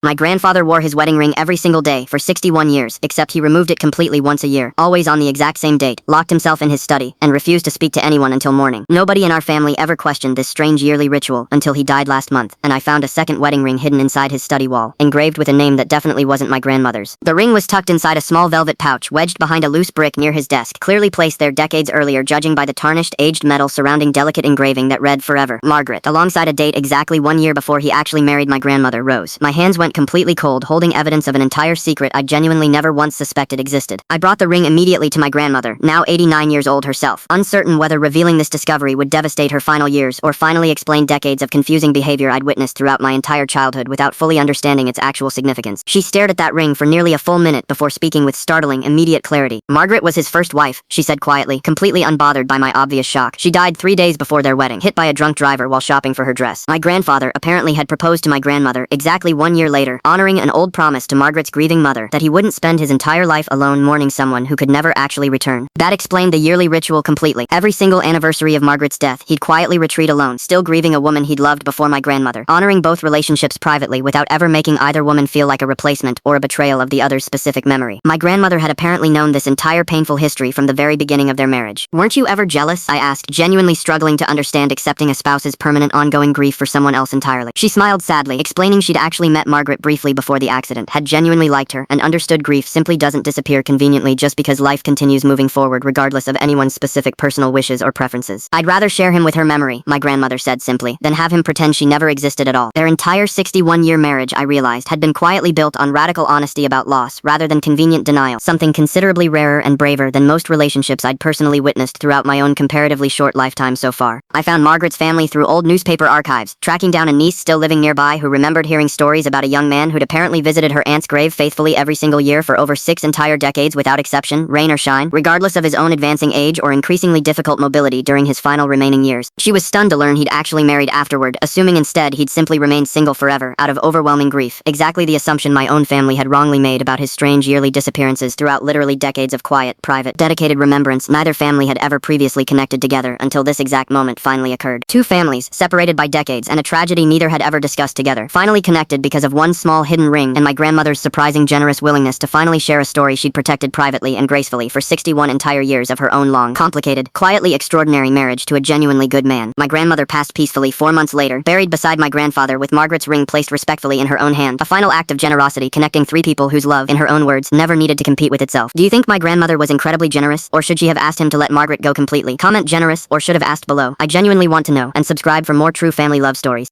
My grandfather wore his wedding ring every single day for 61 years, except he removed it completely once a year, always on the exact same date, locked himself in his study, and refused to speak to anyone until morning. Nobody in our family ever questioned this strange yearly ritual until he died last month, and I found a second wedding ring hidden inside his study wall, engraved with a name that definitely wasn't my grandmother's. The ring was tucked inside a small velvet pouch wedged behind a loose brick near his desk, clearly placed there decades earlier judging by the tarnished, aged metal surrounding delicate engraving that read "Forever, Margaret," alongside a date exactly 1 year before he actually married my grandmother, Rose. My hands went completely cold, holding evidence of an entire secret I genuinely never once suspected existed. I brought the ring immediately to my grandmother, now 89 years old herself, uncertain whether revealing this discovery would devastate her final years or finally explain decades of confusing behavior I'd witnessed throughout my entire childhood without fully understanding its actual significance. She stared at that ring for nearly a full minute before speaking with startling, immediate clarity. "Margaret was his first wife," she said quietly, completely unbothered by my obvious shock. "She died 3 days before their wedding, hit by a drunk driver while shopping for her dress. My grandfather apparently had proposed to my grandmother exactly 1 year later, honoring an old promise to Margaret's grieving mother that he wouldn't spend his entire life alone mourning someone who could never actually return. That explained the yearly ritual completely. Every single anniversary of Margaret's death, he'd quietly retreat alone, still grieving a woman he'd loved before my grandmother, honoring both relationships privately without ever making either woman feel like a replacement or a betrayal of the other's specific memory. My grandmother had apparently known this entire painful history from the very beginning of their marriage. "Weren't you ever jealous?" I asked, genuinely struggling to understand accepting a spouse's permanent ongoing grief for someone else entirely. She smiled sadly, explaining she'd actually met Margaret briefly before the accident, had genuinely liked her, and understood grief simply doesn't disappear conveniently just because life continues moving forward regardless of anyone's specific personal wishes or preferences. "I'd rather share him with her memory," my grandmother said simply, "than have him pretend she never existed at all." Their entire 61-year marriage, I realized, had been quietly built on radical honesty about loss rather than convenient denial, something considerably rarer and braver than most relationships I'd personally witnessed throughout my own comparatively short lifetime so far. I found Margaret's family through old newspaper archives, tracking down a niece still living nearby who remembered hearing stories about a young man who'd apparently visited her aunt's grave faithfully every single year for over 6 entire decades without exception, rain or shine, regardless of his own advancing age or increasingly difficult mobility during his final remaining years. She was stunned to learn he'd actually married afterward, assuming instead he'd simply remained single forever, out of overwhelming grief, exactly the assumption my own family had wrongly made about his strange yearly disappearances throughout literally decades of quiet, private, dedicated remembrance neither family had ever previously connected together until this exact moment finally occurred. Two families, separated by decades and a tragedy neither had ever discussed together, finally connected because of one small hidden ring and my grandmother's surprising generous willingness to finally share a story she'd protected privately and gracefully for 61 entire years of her own long, complicated, quietly extraordinary marriage to a genuinely good man. My grandmother passed peacefully 4 months later, buried beside my grandfather with Margaret's ring placed respectfully in her own hand, a final act of generosity connecting three people whose love, in her own words, never needed to compete with itself. Do you think my grandmother was incredibly generous, or should she have asked him to let Margaret go completely? Comment generous, or should have asked below. I genuinely want to know, and subscribe for more true family love stories.